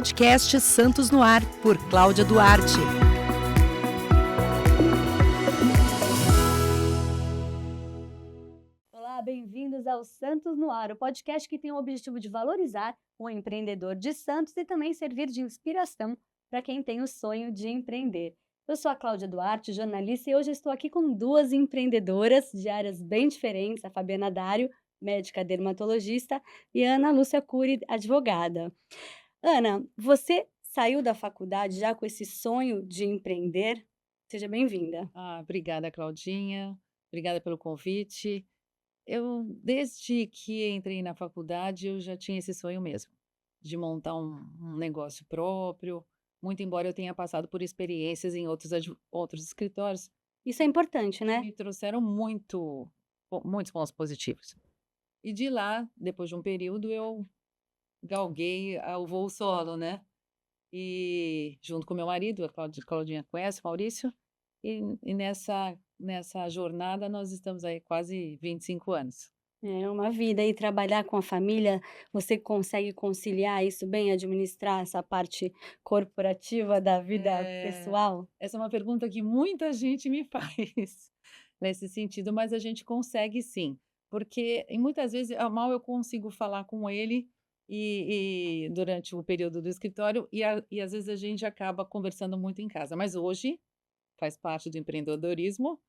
podcast Santos no Ar, por Cláudia Duarte. Olá, bem-vindos ao Santos no Ar, o podcast que tem o objetivo de valorizar o empreendedor de Santos e também servir de inspiração para quem tem o sonho de empreender. Eu sou a Cláudia Duarte, jornalista, e hoje estou aqui com duas empreendedoras de áreas bem diferentes, a Fabiana Dário, médica dermatologista, e a Ana Lúcia Cury, advogada. Ana, você saiu da faculdade já com esse sonho de empreender? Seja bem-vinda. Obrigada, Claudinha. Obrigada pelo convite. Desde que entrei na faculdade, eu já tinha esse sonho mesmo, de montar um negócio próprio, muito embora eu tenha passado por experiências em outros escritórios, Isso é importante, né? me trouxeram muitos pontos positivos. E de lá, depois de um período, eu galguei o voo solo, né? E junto com meu marido, a Claudinha conhece, Maurício, e nessa jornada nós estamos aí quase 25 anos. É uma vida e trabalhar com a família, você consegue conciliar isso bem, administrar essa parte corporativa da vida pessoal? Essa é uma pergunta que muita gente me faz nesse sentido, mas a gente consegue sim, porque e muitas vezes mal eu consigo falar com ele e durante o período do escritório e às vezes a gente acaba conversando muito em casa, mas hoje faz parte do empreendedorismo.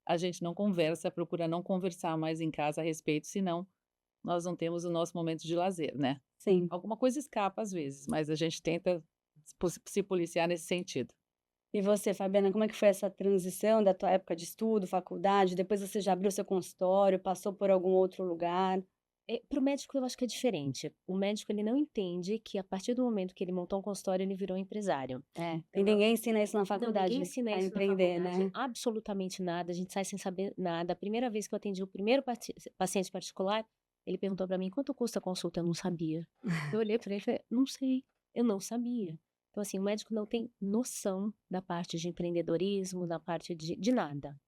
A gente não conversa, procura não conversar mais em casa a respeito, senão nós não temos o nosso momento de lazer, né? Sim. Alguma coisa escapa às vezes, mas a gente tenta se policiar nesse sentido. E você, Fabiana, como é que foi essa transição da tua época de estudo, faculdade, depois você já abriu seu consultório, passou por algum outro lugar? Para o médico eu acho que é diferente. O médico ele não entende que a partir do momento que ele montou um consultório, ele virou empresário. E ninguém ensina isso na Não, faculdade, ninguém ensina a isso na empreender, faculdade, né? absolutamente nada, a gente sai sem saber nada. A primeira vez que eu atendi o primeiro paciente particular, ele perguntou para mim, quanto custa a consulta? Eu não sabia. Eu olhei para ele e falei, não sei, eu não sabia. Então, assim, o médico não tem noção da parte de empreendedorismo, da parte de nada.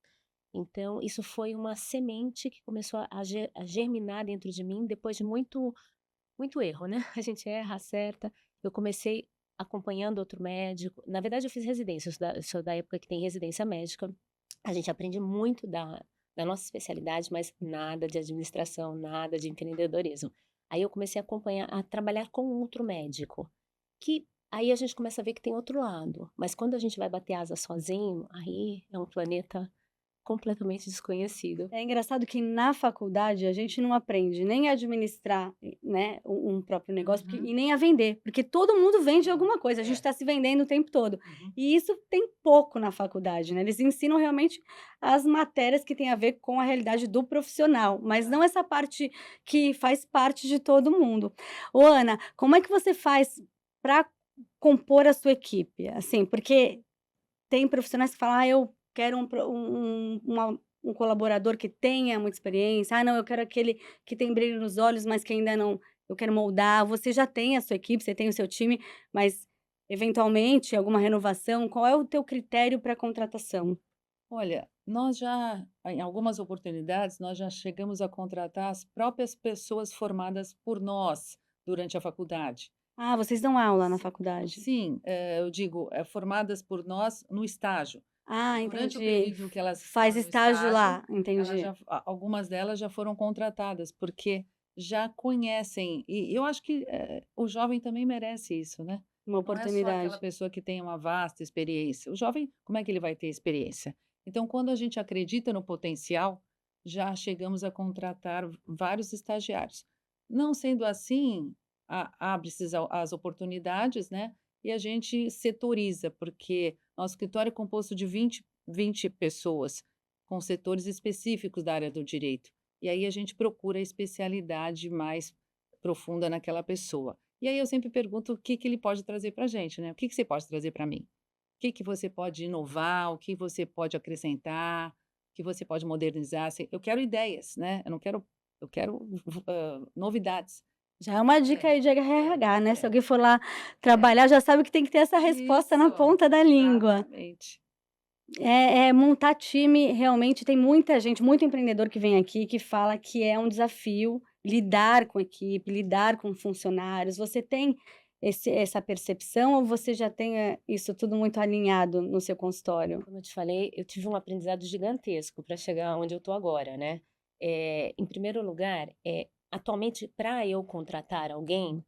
Então, isso foi uma semente que começou a germinar dentro de mim depois de muito erro, né? A gente erra, acerta. Eu comecei acompanhando outro médico. Na verdade, eu fiz residência, eu sou da época que tem residência médica. A gente aprende muito da nossa especialidade, mas nada de administração, nada de empreendedorismo. Aí eu comecei a acompanhar, a trabalhar com outro médico, que aí a gente começa a ver que tem outro lado. Mas quando a gente vai bater asa sozinho, aí é um planeta completamente desconhecido. É engraçado que na faculdade a gente não aprende nem a administrar, né, um próprio negócio e nem a vender, porque todo mundo vende alguma coisa, a gente está se vendendo o tempo todo. E isso tem pouco na faculdade, né? Eles ensinam realmente as matérias que têm a ver com a realidade do profissional, mas não essa parte que faz parte de todo mundo. Ô, Ana, como é que você faz para compor a sua equipe? Assim, porque tem profissionais que falam, eu quero um colaborador que tenha muita experiência, não, eu quero aquele que tem brilho nos olhos, mas que ainda não, eu quero moldar. Você já tem a sua equipe, você tem o seu time, mas eventualmente alguma renovação, qual é o teu critério para contratação? Olha, nós já, em algumas oportunidades, nós já chegamos a contratar as próprias pessoas formadas por nós durante a faculdade. Ah, vocês dão aula na faculdade? Sim, eu digo, formadas por nós no estágio. Ah, Durante o entendi. período que elas Faz estão no estágio lá, elas entendi. algumas delas já foram contratadas, porque já conhecem. E eu acho que o jovem também merece isso, né? Uma Não é só aquela oportunidade. pessoa que tem uma vasta experiência. O jovem, como é que ele vai ter experiência? Então, quando a gente acredita no potencial, já chegamos a contratar vários estagiários. Não sendo assim, abre-se as oportunidades, né? E a gente setoriza, porque nosso escritório é composto de 20 pessoas, com setores específicos da área do direito. E aí a gente procura a especialidade mais profunda naquela pessoa. E aí eu sempre pergunto o que que ele pode trazer para a gente, né? O que que você pode trazer para mim? O que que você pode inovar? O que você pode acrescentar? O que você pode modernizar? Eu quero ideias, né? Eu quero novidades. Já é uma dica aí de RH, né? Se alguém for lá trabalhar, já sabe que tem que ter essa resposta na Isso, ponta da língua. exatamente. Montar time, realmente tem muita gente, muito empreendedor que vem aqui que fala que é um desafio lidar com equipe, lidar com funcionários. Você tem essa percepção ou você já tem isso tudo muito alinhado no seu consultório? Como eu te falei, eu tive um aprendizado gigantesco para chegar onde eu estou agora, né? Em primeiro lugar, atualmente, para eu contratar alguém,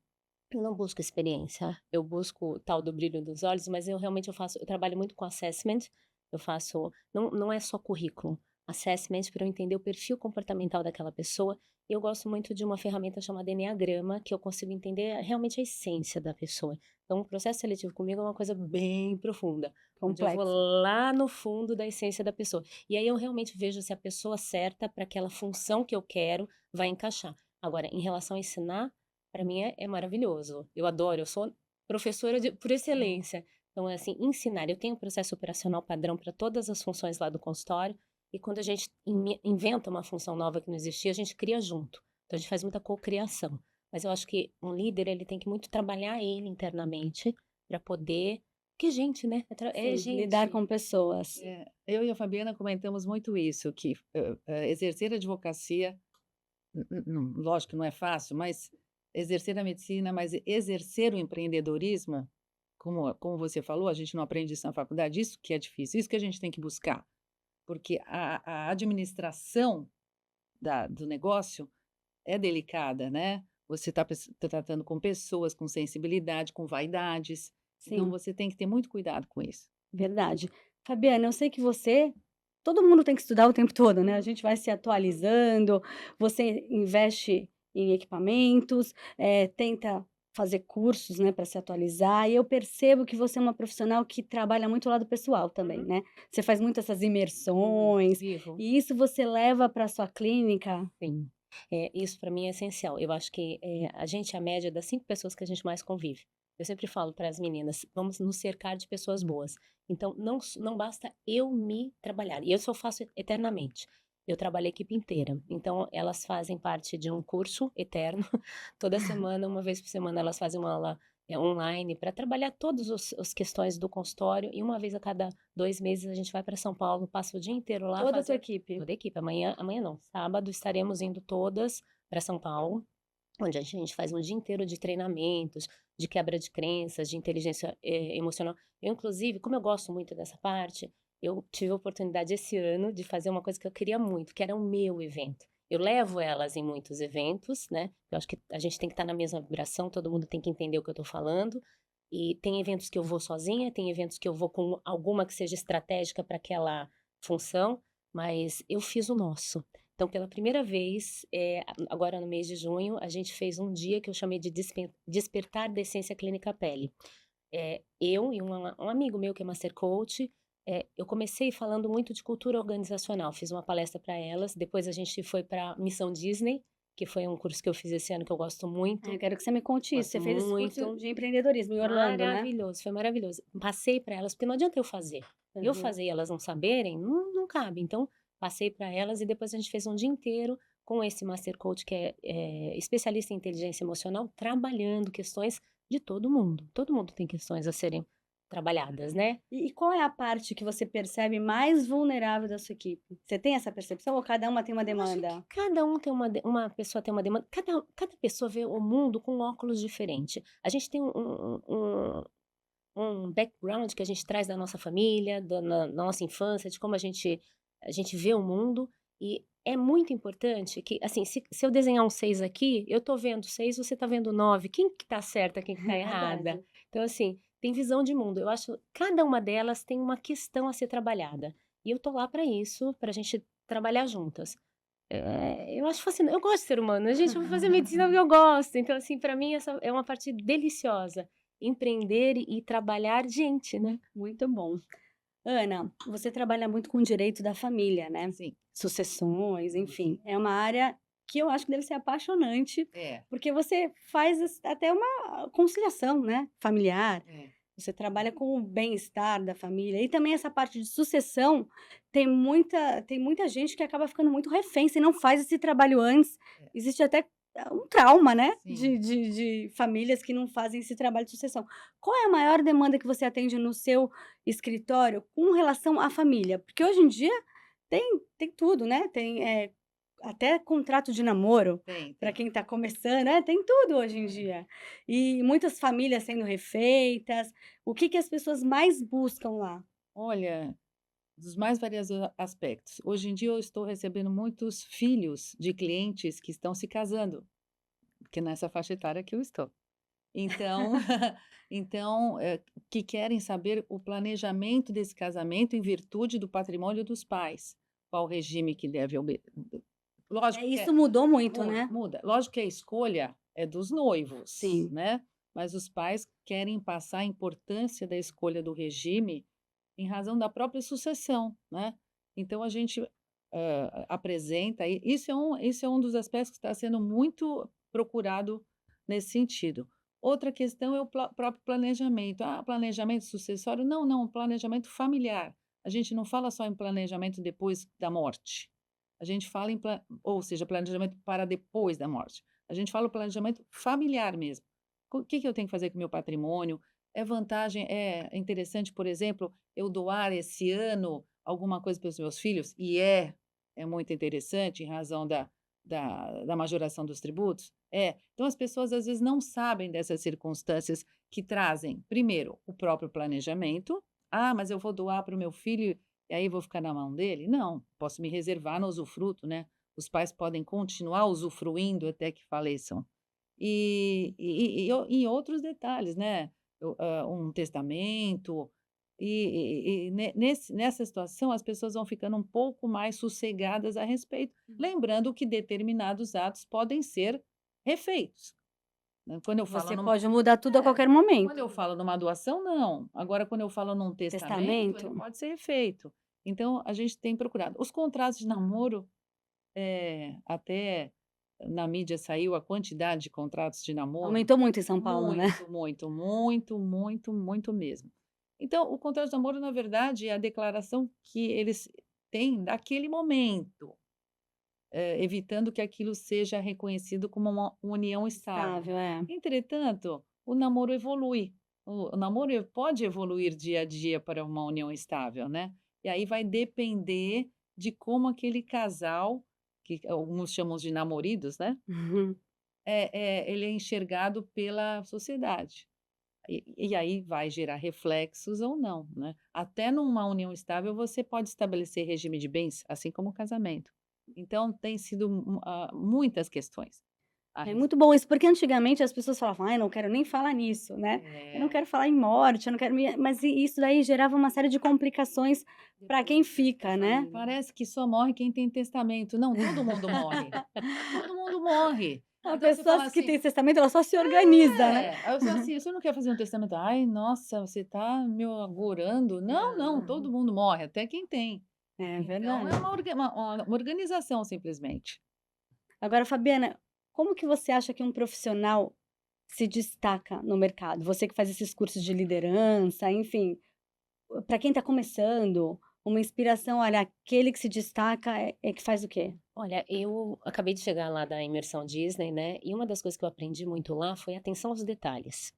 eu não busco experiência, eu busco o tal do brilho dos olhos, mas eu trabalho muito com assessment, não é só currículo, assessment para eu entender o perfil comportamental daquela pessoa. Eu gosto muito de uma ferramenta chamada Enneagrama, que eu consigo entender realmente a essência da pessoa. Então, o processo seletivo comigo é uma coisa bem profunda, onde eu vou Complexo. lá no fundo da essência da pessoa. E aí eu realmente vejo se a pessoa certa para aquela função que eu quero vai encaixar. Agora, em relação a ensinar, para mim é maravilhoso. Eu adoro, eu sou professora por excelência. Então, é assim, ensinar. Eu tenho um processo operacional padrão para todas as funções lá do consultório. E quando a gente inventa uma função nova que não existia, a gente cria junto. Então, a gente faz muita cocriação. Mas eu acho que um líder, ele tem que muito trabalhar ele internamente para poder... Que gente, né? É Sim, lidar gente. com pessoas. Eu e a Fabiana comentamos muito isso, que exercer a advocacia, lógico que não é fácil, mas exercer a medicina, mas exercer o empreendedorismo, como você falou, a gente não aprende isso na faculdade, isso que é difícil, isso que a gente tem que buscar, porque a administração do negócio é delicada, né? Você está tratando com pessoas, com sensibilidade, com vaidades, então Sim, você tem que ter muito cuidado com isso. verdade. Fabiana, eu sei que todo mundo tem que estudar o tempo todo, né? A gente vai se atualizando, você investe em equipamentos, tenta fazer cursos, né, para se atualizar. E eu percebo que você é uma profissional que trabalha muito o lado pessoal também, né? Você faz muito essas Muito imersões, vivo. e isso você leva para sua clínica. Sim. Isso para mim é essencial. Eu acho que a gente é a média das 5 pessoas que a gente mais convive. Eu sempre falo para as meninas, vamos nos cercar de pessoas boas. Então, não basta eu me trabalhar. E isso eu faço eternamente. Eu trabalho a equipe inteira. Então, elas fazem parte de um curso eterno. Toda semana, uma vez por semana, elas fazem uma aula online para trabalhar todas as questões do consultório. E uma vez a cada 2 meses a gente vai para São Paulo, passa o dia inteiro lá Toda a sua fazendo. equipe. Toda a equipe. Amanhã não. Sábado estaremos indo todas para São Paulo, onde a gente faz um dia inteiro de treinamentos, de quebra de crenças, de inteligência emocional. Eu, inclusive, como eu gosto muito dessa parte, eu tive a oportunidade esse ano de fazer uma coisa que eu queria muito, que era o meu evento. Eu levo elas em muitos eventos, né? Eu acho que a gente tem que estar na mesma vibração, todo mundo tem que entender o que eu estou falando. E tem eventos que eu vou sozinha, tem eventos que eu vou com alguma que seja estratégica para aquela função, mas eu fiz o nosso. Então, pela primeira vez, agora no mês de junho, a gente fez um dia que eu chamei de Despertar da Essência Clínica Pele. Eu e um amigo meu que é Master Coach, eu comecei falando muito de cultura organizacional, fiz uma palestra para elas, depois a gente foi para Missão Disney, que foi um curso que eu fiz esse ano que eu gosto muito. Eu quero que você me conte isso. Gosto Você fez esse curso muito. de empreendedorismo em Orlando, né? Maravilhoso, foi maravilhoso. Passei para elas, porque não adianta eu fazer. Eu Uhum. fazer e elas não saberem, não cabe. Então, passei para elas e depois a gente fez um dia inteiro com esse Master Coach, que é especialista em inteligência emocional, trabalhando questões de todo mundo. Todo mundo tem questões a serem trabalhadas, né? E qual é a parte que você percebe mais vulnerável da sua equipe? Você tem essa percepção ou cada uma tem uma Eu acho que demanda? cada um tem uma pessoa tem uma demanda, cada pessoa vê o mundo com óculos diferente. A gente tem um background que a gente traz da nossa família, na nossa infância, de como a gente vê o mundo. E é muito importante que, assim, se eu desenhar um 6 aqui, eu tô vendo 6, você tá vendo 9. Quem que tá certa, quem que tá errada? Verdade. Então, assim, tem visão de mundo. Eu acho que cada uma delas tem uma questão a ser trabalhada. E eu tô lá para isso, pra gente trabalhar juntas. Eu acho fascinante. Eu gosto de ser humano. Gente, eu vou fazer medicina porque eu gosto. Então, assim, para mim, essa é uma parte deliciosa. Empreender e trabalhar gente, né? Muito bom. Ana, você trabalha muito com o direito da família, né? Sim, Sucessões, enfim. É uma área que eu acho que deve ser apaixonante, é. porque você faz até uma conciliação, né? Familiar. Você trabalha com o bem-estar da família. E também essa parte de sucessão, tem muita gente que acaba ficando muito refém, se não faz esse trabalho antes. É. Existe até um trauma, né? Sim. De famílias que não fazem esse trabalho de sucessão. Qual é a maior demanda que você atende no seu escritório com relação à família? Porque hoje em dia tem tudo, né? Tem até contrato de namoro, Tem, para tem. quem está começando, tem tudo hoje em dia. E muitas famílias sendo refeitas. O que que as pessoas mais buscam lá? Olha, dos mais variados aspectos. Hoje em dia eu estou recebendo muitos filhos de clientes que estão se casando, que é nessa faixa etária que eu estou. Então, que querem saber o planejamento desse casamento em virtude do patrimônio dos pais. Qual regime que deve lógico que Isso mudou muito, muda, né? muda. Lógico que a escolha é dos noivos, Sim. né? Mas os pais querem passar a importância da escolha do regime em razão da própria sucessão, né? Então a gente apresenta, e isso é um dos aspectos que está sendo muito procurado nesse sentido. Outra questão é o próprio planejamento. Ah, planejamento sucessório? Não, não, planejamento familiar. A gente não fala só em planejamento depois da morte. A gente fala ou seja, planejamento para depois da morte. A gente fala o planejamento familiar mesmo. O que eu tenho que fazer com o meu patrimônio? É interessante, por exemplo, eu doar esse ano alguma coisa para os meus filhos? É muito interessante em razão da majoração dos tributos? É. Então, as pessoas às vezes não sabem dessas circunstâncias que trazem, primeiro, o próprio planejamento. Ah, mas eu vou doar para o meu filho e aí vou ficar na mão dele? Não, posso me reservar no usufruto, né? Os pais podem continuar usufruindo até que faleçam. E outros detalhes, né? Um testamento. Nessa situação, as pessoas vão ficando um pouco mais sossegadas a respeito, lembrando que determinados atos podem ser refeitos. Né? Quando eu falo Você pode mudar tudo a qualquer momento. quando eu falo numa doação, não. Agora, quando eu falo num testamento, ele pode ser refeito. Então, a gente tem procurado. Os contratos de namoro, até na mídia saiu a quantidade de contratos de namoro. Aumentou muito em São Paulo, né? Muito, muito, muito, muito mesmo. Então, o contrato de namoro, na verdade, é a declaração que eles têm daquele momento, evitando que aquilo seja reconhecido como uma união estável. Estável, Entretanto, o namoro evolui. O namoro pode evoluir dia a dia para uma união estável, né? E aí vai depender de como aquele casal, que alguns chamam de namoridos, né? Uhum. Ele é enxergado pela sociedade. E aí vai gerar reflexos ou não, né? Até numa união estável você pode estabelecer regime de bens, assim como o casamento. Então tem sido muitas questões. É muito bom isso, porque antigamente as pessoas falavam: "Ai, não quero nem falar nisso, né? Eu não quero falar em morte, eu não quero me", mas isso daí gerava uma série de complicações para quem fica, né? Parece que só morre quem tem testamento. Não, todo mundo morre. Todo mundo morre. A Então você fala pessoa que assim, tem testamento, ela só se organiza, né? aí eu falo assim, você não quer fazer um testamento? Ai, nossa, você está me agorando. Não, não, todo mundo morre, até quem tem. É Então, verdade. é uma organização, simplesmente. Agora, Fabiana, como que você acha que um profissional se destaca no mercado? Você que faz esses cursos de liderança, enfim, para quem está começando, uma inspiração, olha, aquele que se destaca é que faz o quê? Olha, eu acabei de chegar lá da imersão Disney, né? E uma das coisas que eu aprendi muito lá foi atenção aos detalhes.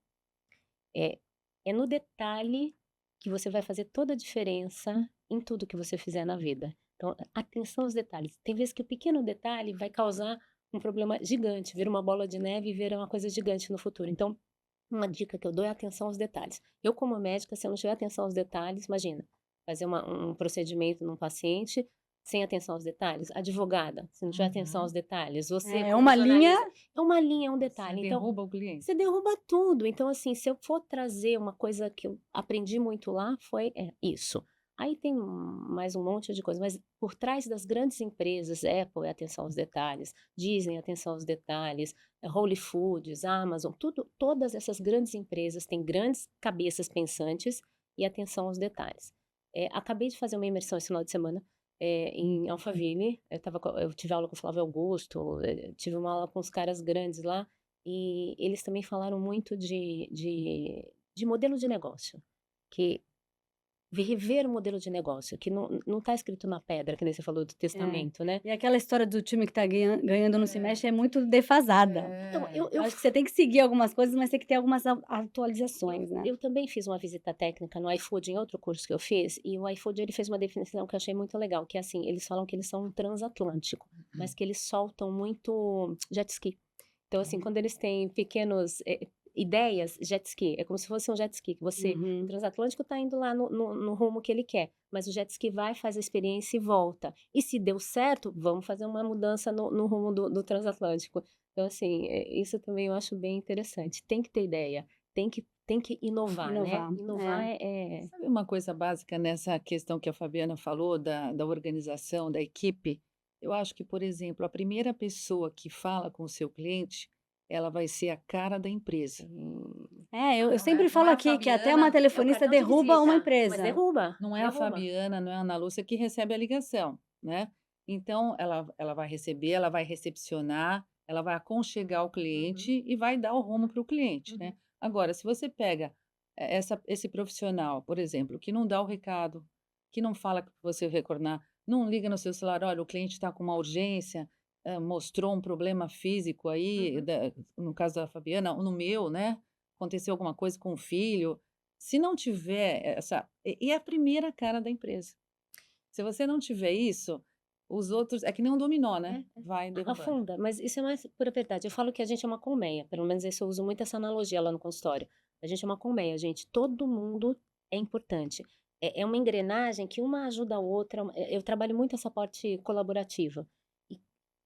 É, é no detalhe que você vai fazer toda a diferença em tudo que você fizer na vida. Então, atenção aos detalhes. Tem vezes que o pequeno detalhe vai causar um problema gigante, vira uma bola de neve e vira uma coisa gigante no futuro. Então, uma dica que eu dou é atenção aos detalhes. Eu, como médica, se eu não tiver atenção aos detalhes, imagina, fazer um procedimento num paciente sem atenção aos detalhes. Advogada, se não tiver atenção aos detalhes. Você, É como uma linha. jornalista, é uma linha, é um detalhe. Você Então, derruba o cliente. você derruba tudo. Então, assim, se eu for trazer uma coisa que eu aprendi muito lá, foi isso. Aí tem mais um monte de coisa, mas por trás das grandes empresas, Apple é atenção aos detalhes, Disney é atenção aos detalhes, Whole Foods, Amazon, todas essas grandes empresas têm grandes cabeças pensantes e atenção aos detalhes. Acabei de fazer uma imersão esse final de semana em Alphaville, eu tive aula com o Flávio Augusto, tive uma aula com os caras grandes lá, e eles também falaram muito de modelo de negócio, que rever o modelo de negócio, que não está escrito na pedra, que nem você falou do testamento, né? E aquela história do time que está ganhando não se mexe é muito defasada. Então, Eu acho que você tem que seguir algumas coisas, mas tem que ter algumas atualizações, né? Eu também fiz uma visita técnica no iFood, em outro curso que eu fiz, e o iFood ele fez uma definição que eu achei muito legal, que é assim, eles falam que eles são um transatlântico. mas que eles soltam muito jet ski. Então, assim, quando eles têm pequenos ideias, jet ski, é como se fosse um jet ski, que você, o transatlântico tá indo lá no rumo que ele quer, mas o jet ski vai, faz a experiência e volta. E se deu certo, vamos fazer uma mudança no rumo do transatlântico. Então, assim, isso também eu acho bem interessante. Tem que ter ideia, tem que inovar, né? Inovar, Inovar Sabe uma coisa básica nessa questão que a Fabiana falou da organização, da equipe? Eu acho que, por exemplo, a primeira pessoa que fala com o seu cliente, ela vai ser a cara da empresa. Eu Não sempre é, falo a aqui que até Fabiana, uma telefonista derruba uma Mas empresa. derruba. não é a Fabiana, não é a Ana Lúcia que recebe a ligação, né? Então, ela vai receber, ela vai recepcionar, ela vai aconchegar o cliente e vai dar o rumo para o cliente, né? Agora, se você pega esse profissional, por exemplo, que não dá o recado, que não fala que você retornar, não liga no seu celular, olha, o cliente está com uma urgência, mostrou um problema físico aí, no caso da Fabiana, ou no meu, né? Aconteceu alguma coisa com o filho. Se não tiver essa. E é a primeira cara da empresa. Se você não tiver isso, os outros. É que nem um dominó, né? Vai derrubando. Afunda, mas isso é mais pura verdade. Eu falo que a gente é uma colmeia, pelo menos isso eu uso muito essa analogia lá no consultório. A gente é uma colmeia, gente. Todo mundo é importante. É uma engrenagem que uma ajuda a outra. Eu trabalho muito essa parte colaborativa.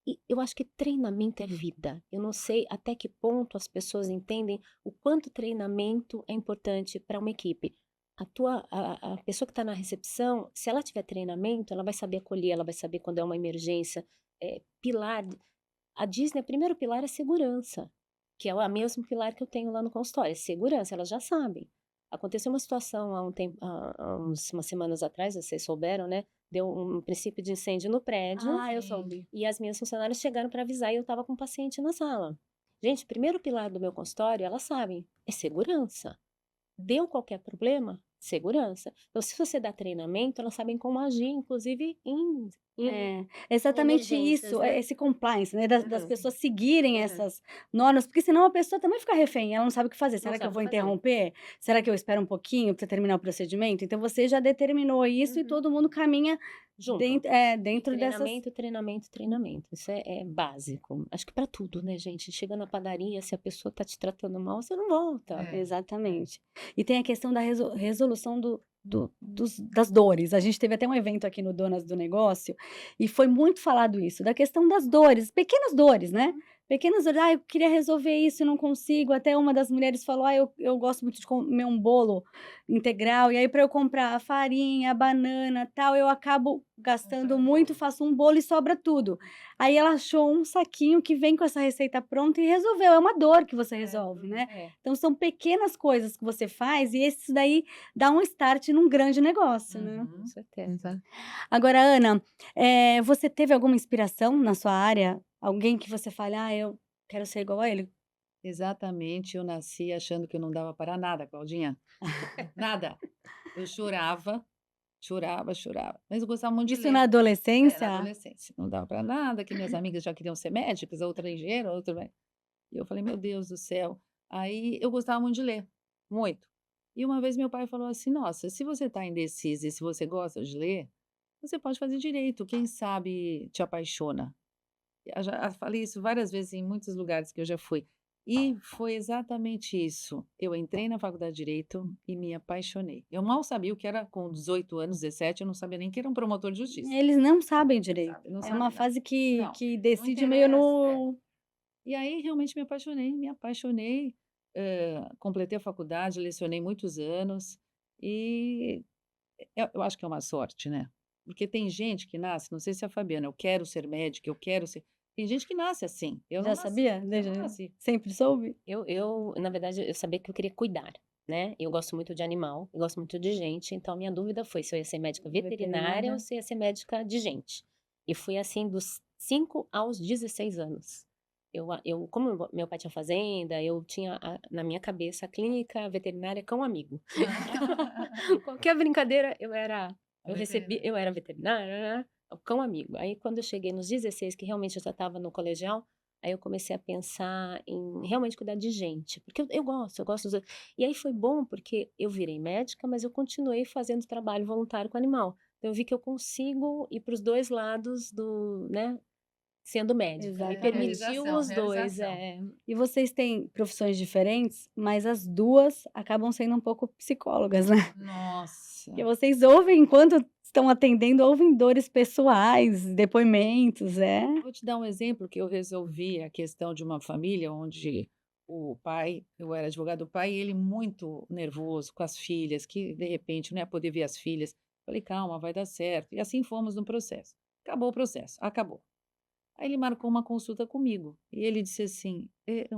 E eu acho que treinamento é vida. Eu não sei até que ponto as pessoas entendem o quanto treinamento é importante para uma equipe. A pessoa que está na recepção, se ela tiver treinamento, ela vai saber acolher, ela vai saber quando é uma emergência. Pilar, a Disney, o primeiro pilar é segurança, que é o mesmo pilar que eu tenho lá no consultório, é segurança, elas já sabem. Aconteceu uma situação há umas semanas atrás, vocês souberam, né? Deu um princípio de incêndio no prédio. Eu soube. E as minhas funcionárias chegaram para avisar e eu estava com um paciente na sala. Gente, o primeiro pilar do meu consultório, elas sabem, é segurança. Deu qualquer problema? Segurança. Então, se você dá treinamento, elas sabem como agir, inclusive em Exatamente emergências, isso, né? esse compliance, né? Das pessoas seguirem essas normas, porque senão a pessoa também fica refém, ela não sabe o que fazer. Não Será que eu sabe o vou que fazer. interromper? Será que eu espero um pouquinho para terminar o procedimento? Então você já determinou isso e todo mundo caminha Junto. dentro dessas. Treinamento. Isso é básico. Acho que para tudo, né, gente? Chega na padaria, se a pessoa tá te tratando mal, você não volta. Exatamente. E tem a questão da resolução das dores. A gente teve até um evento aqui no Donas do Negócio e foi muito falado isso, da questão das dores, pequenas dores, né? Pequenas dores, eu queria resolver isso e não consigo. Até uma das mulheres falou, eu gosto muito de comer um bolo integral, e aí para eu comprar a farinha, a banana, tal, eu acabo gastando muito, faço um bolo e sobra tudo. Aí ela achou um saquinho que vem com essa receita pronta e resolveu. É uma dor que você resolve, né? Então são pequenas coisas que você faz e isso daí dá um start num grande negócio, né? Com certeza. Agora, Ana, você teve alguma inspiração na sua área? Alguém que você fale, eu quero ser igual a ele? Exatamente, eu nasci achando que eu não dava para nada, Claudinha. Nada. Eu chorava, chorava. Mas eu gostava muito de Isso ler. na adolescência? Na adolescência. Não dava para nada, que minhas amigas já queriam ser médicas, a outra engenheira, a outra. E eu falei, meu Deus do céu. Aí eu gostava muito de ler, muito. E uma vez meu pai falou assim: nossa, se você está indecisa e se você gosta de ler, você pode fazer direito, quem sabe te apaixona. Eu já falei isso várias vezes em muitos lugares que eu já fui. E foi exatamente isso. Eu entrei na faculdade de Direito e me apaixonei. Eu mal sabia o que era com 18 anos, 17, eu não sabia nem que era um promotor de justiça. Eles não sabem direito. Não É sabem uma nada. fase que Não, decide não meio interessa, no. E aí realmente me apaixonei, completei a faculdade, lecionei muitos anos e eu acho que é uma sorte, né? Porque tem gente que nasce, não sei se é a Fabiana, eu quero ser médica, eu quero ser. Tem gente que nasce assim. Eu não Já nasci, sabia? eu Desde não nasci. sempre soube? Na verdade, eu sabia que eu queria cuidar, né? Eu gosto muito de animal, eu gosto muito de gente, então a minha dúvida foi se eu ia ser médica veterinária ou se eu ia ser médica de gente. E fui assim dos 5 aos 16 anos. Como meu pai tinha fazenda, eu tinha na minha cabeça a clínica veterinária cão amigo. Qualquer brincadeira, eu era veterinária, né? O cão amigo. Aí quando eu cheguei nos 16, que realmente eu já estava no colegial, aí eu comecei a pensar em realmente cuidar de gente, porque eu gosto dos outros. E aí foi bom porque eu virei médica, mas eu continuei fazendo trabalho voluntário com animal. Então eu vi que eu consigo ir para os dois lados né? sendo médica. Me Exatamente. permitiu os dois. Realização. E vocês têm profissões diferentes, mas as duas acabam sendo um pouco psicólogas, né? Nossa. Porque vocês ouvem, enquanto estão atendendo, ouvem dores pessoais, depoimentos, Vou te dar um exemplo que eu resolvi a questão de uma família onde o pai, eu era advogado do pai, e ele muito nervoso com as filhas, que de repente não ia poder ver as filhas. Falei, calma, vai dar certo. E assim fomos no processo. Acabou o processo, acabou. Aí ele marcou uma consulta comigo. E ele disse assim: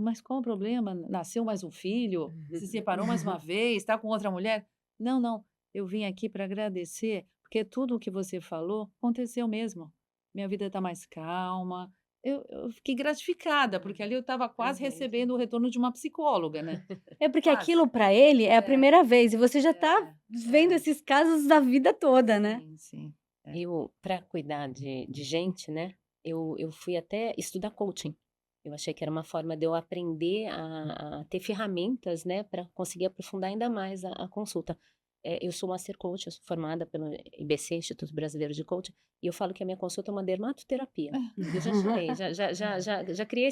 mas qual o problema? Nasceu mais um filho? Se separou mais uma vez? Está com outra mulher? Não, não. Eu vim aqui para agradecer, porque tudo o que você falou aconteceu mesmo. Minha vida está mais calma. Eu fiquei gratificada, porque ali eu estava quase recebendo o retorno de uma psicóloga, né? É porque Quase. aquilo para ele é a primeira vez e você já tá É, vendo é. esses casos da vida toda, né? Sim, sim. Eu, para cuidar de gente, né? Eu fui até estudar coaching. Eu achei que era uma forma de eu aprender a ter ferramentas, né, para conseguir aprofundar ainda mais a consulta. Eu sou Master Coach, eu sou formada pelo IBC, Instituto Brasileiro de Coaching, e eu falo que a minha consulta é uma dermatoterapia. Eu já chamei, já criei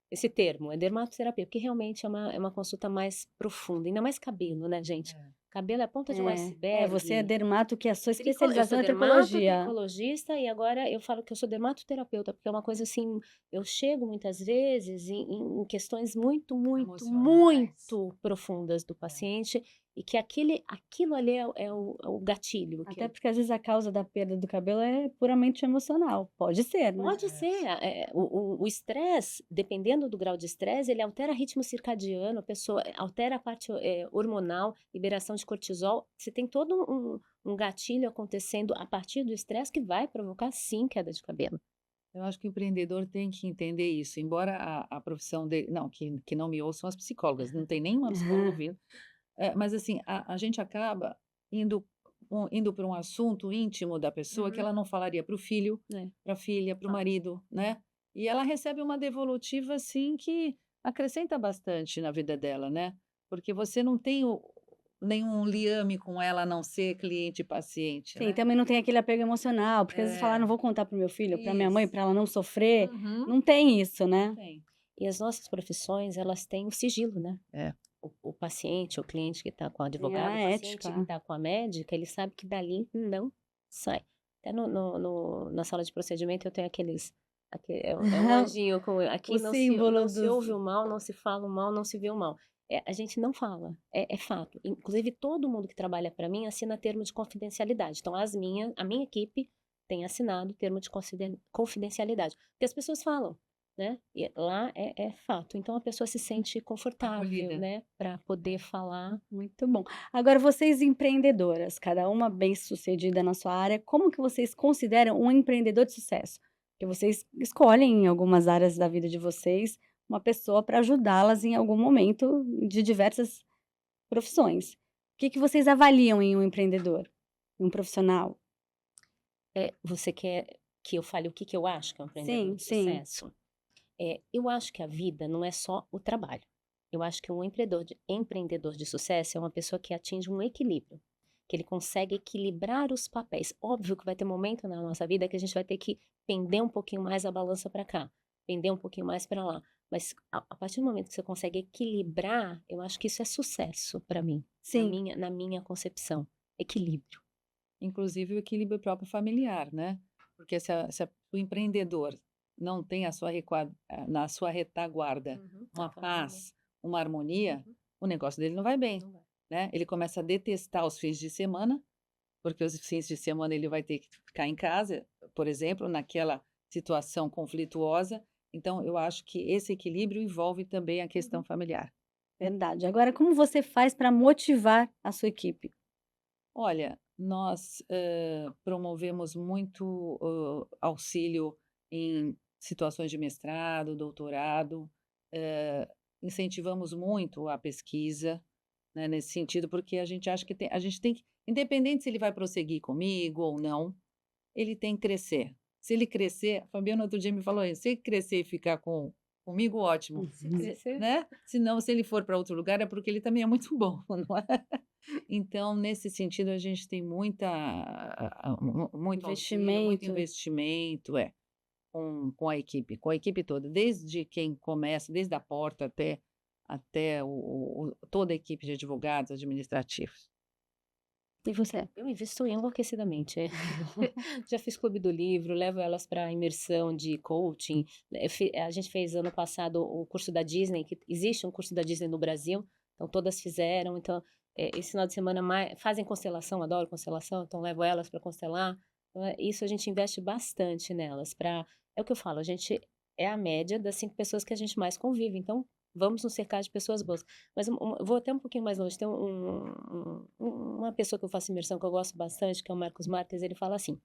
esse termo, é dermatoterapia, porque realmente é uma consulta mais profunda, ainda mais cabelo, né, gente? Cabelo é a ponta de um iceberg. Você é dermato, que a sua Eu sou especialização é tricologia. tricologista e agora eu falo que eu sou dermatoterapeuta, porque é uma coisa assim, eu chego muitas vezes em questões muito, muito, Emocionais. muito profundas do paciente e que aquilo ali é o gatilho. Até porque às vezes a causa da perda do cabelo é puramente emocional. Pode ser, né? Pode ser. O estresse, dependendo do grau de estresse, ele altera ritmo circadiano, a pessoa altera a parte hormonal, liberação de cortisol. Você tem todo um gatilho acontecendo a partir do estresse que vai provocar, sim, queda de cabelo. Eu acho que o empreendedor tem que entender isso, embora a profissão dele. Não, que não me ouçam as psicólogas, não tem nenhuma psicóloga ouvindo. Mas assim, a gente acaba indo para um assunto íntimo da pessoa que ela não falaria para o filho, para a filha, para o marido, né? E ela recebe uma devolutiva, assim, que acrescenta bastante na vida dela, né? Porque você não tem nenhum liame com ela a não ser cliente e paciente, Sim, né? também não tem aquele apego emocional, porque às vezes falar, não vou contar pro meu filho, pra minha mãe, Isso. pra ela não sofrer. Uhum. Não tem isso, né? Tem. E as nossas profissões, elas têm o sigilo, né? O paciente, o cliente que está com o advogado, a o paciente ética. que está com a médica, ele sabe que dali não sai. Até na sala de procedimento eu tenho é um anjinho com aqui O símbolo não se dos- ouve o mal, não se fala o mal, não se vê o mal. A gente não fala, é fato. Inclusive, todo mundo que trabalha para mim assina termo de confidencialidade. Então, a minha equipe tem assinado termo de confidencialidade. Porque as pessoas falam, né? E lá é fato. Então, a pessoa se sente confortável, Acolhida. né? Para poder falar. Muito bom. Agora, vocês empreendedoras, cada uma bem-sucedida na sua área, como que vocês consideram um empreendedor de sucesso? Porque vocês escolhem em algumas áreas da vida de vocês uma pessoa para ajudá-las em algum momento de diversas profissões. O que vocês avaliam em um empreendedor, em um profissional? Você quer que eu fale o que eu acho que é um empreendedor de Sim. sucesso? Eu acho que a vida não é só o trabalho. Eu acho que um empreendedor de sucesso é uma pessoa que atinge um equilíbrio, que ele consegue equilibrar os papéis. Óbvio que vai ter momento na nossa vida que a gente vai ter que pender um pouquinho mais a balança para cá, pender um pouquinho mais para lá. Mas a partir do momento que você consegue equilibrar, eu acho que isso é sucesso para mim, Sim. na minha concepção. Equilíbrio. Inclusive o equilíbrio próprio familiar, né? Porque se o empreendedor não tem na sua retaguarda uma paz, uma harmonia, o negócio dele não vai bem, Não vai. né? Ele começa a detestar os fins de semana, porque os fins de semana ele vai ter que ficar em casa, por exemplo, naquela situação conflituosa. Então, eu acho que esse equilíbrio envolve também a questão familiar. Verdade. Agora, como você faz para motivar a sua equipe? Olha, nós promovemos muito auxílio em situações de mestrado, doutorado, incentivamos muito a pesquisa, né, nesse sentido, porque a gente acha que a gente tem que, independente se ele vai prosseguir comigo ou não, ele tem que crescer. Se ele crescer, a Fabiana outro dia me falou isso, se ele crescer e ficar comigo, ótimo, Se crescer. né? Senão, se ele for para outro lugar, é porque ele também é muito bom, não é? Então, nesse sentido, a gente tem muito auxílio, muito Investimento. investimento, com a equipe toda, desde quem começa, desde a porta até toda a equipe de advogados administrativos. E você? Eu invisto enlouquecidamente. Já fiz clube do livro, levo elas para imersão de coaching. A gente fez ano passado o curso da Disney, que existe um curso da Disney no Brasil, então todas fizeram. Então, esse final de semana fazem constelação, adoro constelação, então levo elas para constelar. Então, isso a gente investe bastante nelas. É o que eu falo, a gente é a média das 5 pessoas que a gente mais convive, então vamos nos cercar de pessoas boas. Mas vou até um pouquinho mais longe. Tem uma pessoa que eu faço imersão que eu gosto bastante, que é o Marcos Marques, ele fala assim,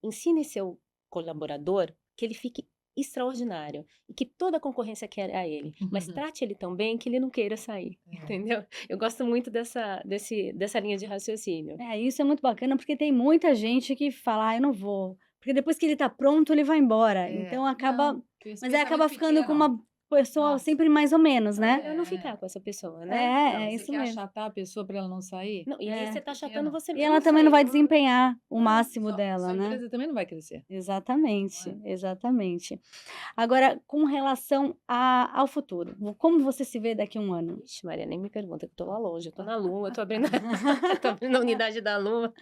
ensine seu colaborador que ele fique extraordinário e que toda a concorrência quer a ele, mas trate ele tão bem que ele não queira sair, entendeu? Eu gosto muito dessa linha de raciocínio. Isso é muito bacana, porque tem muita gente que fala, eu não vou. Porque depois que ele tá pronto, ele vai embora. Então acaba. Não, que esse Mas aí acaba pensamento ficando com pequeno. uma pessoa Nossa. sempre mais ou menos, né? Eu não ficar com essa pessoa, né? É Você isso quer mesmo. achatar a pessoa para ela não sair? Não, e aí você tá achatando você E mesmo. ela também não vai sair. desempenhar o máximo dela, Sua né? empresa também não vai crescer. Exatamente, exatamente. Agora, com relação ao futuro, como você se vê daqui a um ano? Ixi, Maria, nem me pergunta, que eu tô lá longe, eu tô na Lua, eu tô abrindo, tô abrindo a unidade da Lua.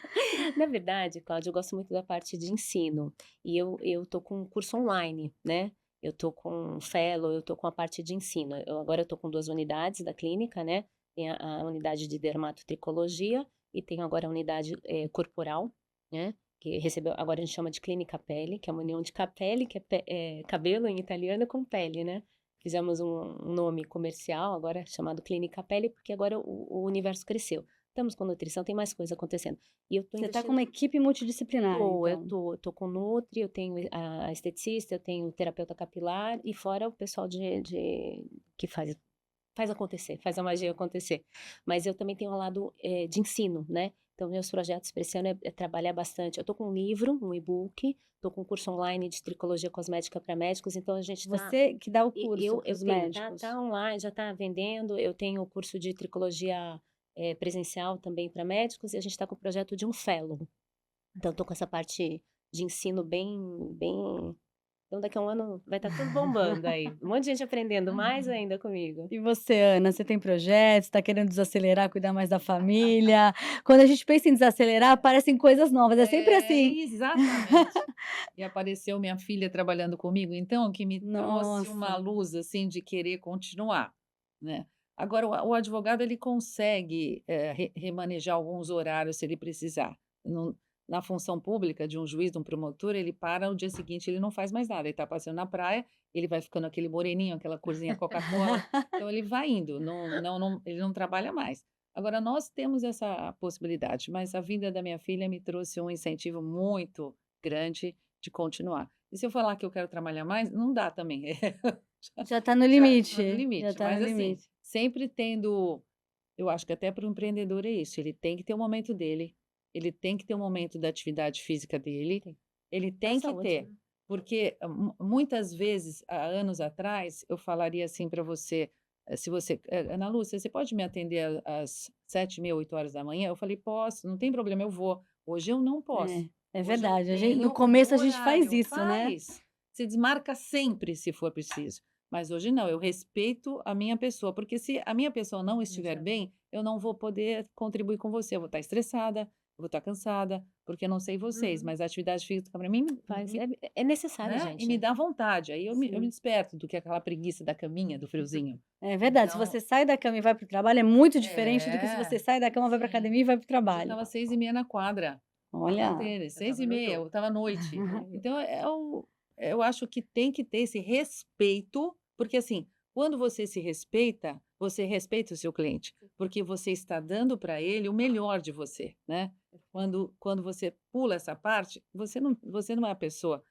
Na verdade, Cláudia, eu gosto muito da parte de ensino, e eu tô com um curso online, né? Eu tô com fellow, eu tô com a parte de ensino. Agora eu tô com 2 unidades da clínica, né? Tem a unidade de dermatotricologia e tem agora a unidade corporal, né? Que recebeu, agora a gente chama de clínica pele, que é uma união de capelli, que é cabelo em italiano, com pele, né? Fizemos um nome comercial, agora chamado Clínica Pele, porque agora o universo cresceu. Estamos com nutrição, tem mais coisa acontecendo. E eu tô Você está investindo... com uma equipe multidisciplinar, então. Eu tô com Nutri, eu tenho a esteticista, eu tenho o terapeuta capilar, e fora o pessoal que faz acontecer, faz a magia acontecer. Mas eu também tenho um lado de ensino, né? Então, meus projetos para esse ano é trabalhar bastante. Eu tô com um livro, um e-book, tô com um curso online de tricologia cosmética para médicos, então a gente tá... Você que dá o E curso eu para os tenho, médicos. tá online, já tá vendendo. Eu tenho o curso de tricologia presencial também para médicos, e a gente está com o projeto de um fellow. Então, tô com essa parte de ensino bem. Então, daqui a um ano vai estar tudo bombando aí. Um monte de gente aprendendo mais ainda comigo. E você, Ana, você tem projetos, está querendo desacelerar, cuidar mais da família? Quando a gente pensa em desacelerar, aparecem coisas novas, é sempre assim. Exatamente. E apareceu minha filha trabalhando comigo, então, que me trouxe uma Nossa. luz, assim, de querer continuar, né? Agora, o advogado, ele consegue remanejar alguns horários se ele precisar. Na função pública de um juiz, de um promotor, ele para, no dia seguinte ele não faz mais nada. Ele está passeando na praia, ele vai ficando aquele moreninho, aquela corzinha Coca-Cola. Então, ele vai indo, ele não trabalha mais. Agora, nós temos essa possibilidade, mas a vinda da minha filha me trouxe um incentivo muito grande de continuar. E se eu falar que eu quero trabalhar mais, não dá também. Já está no Já limite. tá no limite, Já tá mas no assim, limite. sempre tendo, eu acho que até para o empreendedor é isso, ele tem que ter o momento dele, ele tem que ter o momento da atividade física dele, ele tem que saúde, ter, né? porque muitas vezes, há anos atrás, eu falaria assim para você, se você, Ana Lúcia, você pode me atender às 7h30, 8 horas da manhã? Eu falei, posso, não tem problema, eu vou. Hoje eu não posso. É Hoje eu verdade. No tenho começo a um gente faz horário, isso, né? faz. Você desmarca sempre se for preciso. Mas hoje não, eu respeito a minha pessoa, porque se a minha pessoa não estiver Exato. bem, eu não vou poder contribuir com você. Eu vou estar estressada, eu vou estar cansada, porque eu não sei vocês, mas a atividade física para mim É necessário, né? gente. E me dá vontade. Aí eu me Sim. desperto do que aquela preguiça da caminha, do friozinho. É verdade. Se Então, você sai da cama e vai para o trabalho, é muito diferente do que se é, você sai da cama, vai para sim. academia e vai para o Eu trabalho. estava 6h30 na quadra. Olha, Tênis, Eu tava 6h30, no eu estava à noite. jogo. Então, eu acho que tem que ter esse respeito, porque assim, quando você se respeita, você respeita o seu cliente, porque você está dando para ele o melhor de você, né? Quando você pula essa parte, você não é a pessoa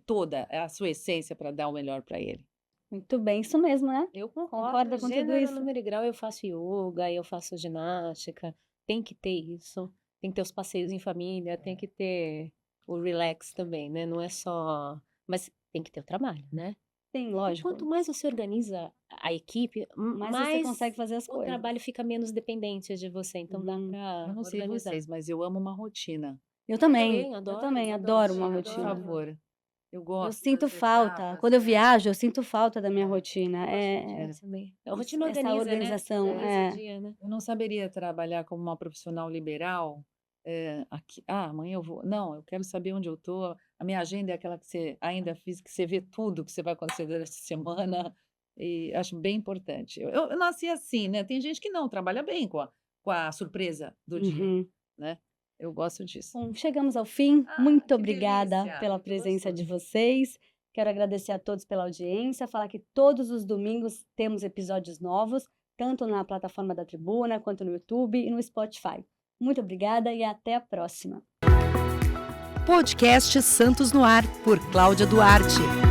toda, é a sua essência para dar o melhor para ele. muito bem, isso mesmo, né? Eu Concorda com tudo gênero, isso? número e grau, eu faço yoga, eu faço ginástica, tem que ter isso, tem que ter os passeios em família, tem que ter o relax também, né? Não é só... Mas tem que ter o trabalho, né? Sim, E lógico. quanto mais você organiza a equipe, Mas você mais consegue fazer as o coisas. trabalho fica menos dependente de você, então dá pra Eu não sei organizar. vocês, mas eu amo uma rotina. Eu também. também Eu adoro, também adoro, adoro uma Por rotina. adoro. favor. Eu Eu gosto sinto das falta. etapas, Quando eu né? viajo, eu sinto falta da minha rotina. É, também. A rotina Essa organiza, né? organização, Organiza o dia, né? Eu não saberia trabalhar como uma profissional liberal, aqui, amanhã eu vou, não, eu quero saber onde eu estou, a minha agenda é aquela que você ainda fiz, que você vê tudo que você vai acontecer durante a semana, e acho bem importante. Eu nasci assim, né? Tem gente que não trabalha bem com a surpresa do dia, Uhum. né? Eu gosto disso. Bom, chegamos ao fim. Ah, Muito que obrigada delícia! pela Muito presença de gostoso. vocês. Quero agradecer a todos pela audiência, falar que todos os domingos temos episódios novos, tanto na plataforma da Tribuna, quanto no YouTube e no Spotify. Muito obrigada e até a próxima. Podcast Santos no Ar, por Cláudia Duarte.